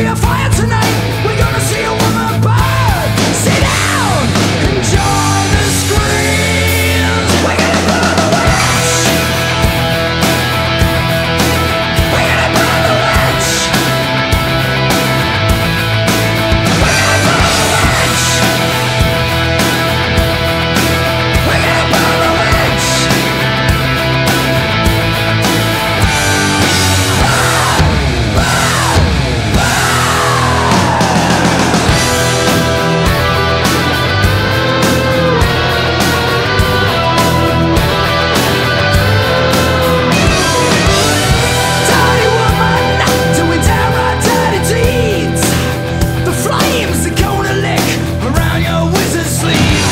be a fire tonight. We're gonna see a woman burn. Sit down, enjoy the screams. We're gonna burn the witch. We're gonna burn the witch. We're gonna burn the witch. We're gonna burn the witch. Dirty woman, doing downright dirty deeds. The flames are gonna lick around your wizard sleeve.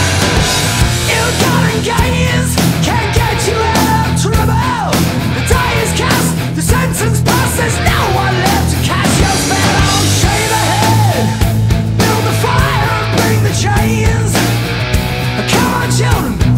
Ill-gotten gains can't get you out of trouble. The die is cast, the sentence passed. There's no one left to catch your spell. Oh, shave a head, build the fire and bring the chains. Come on, children.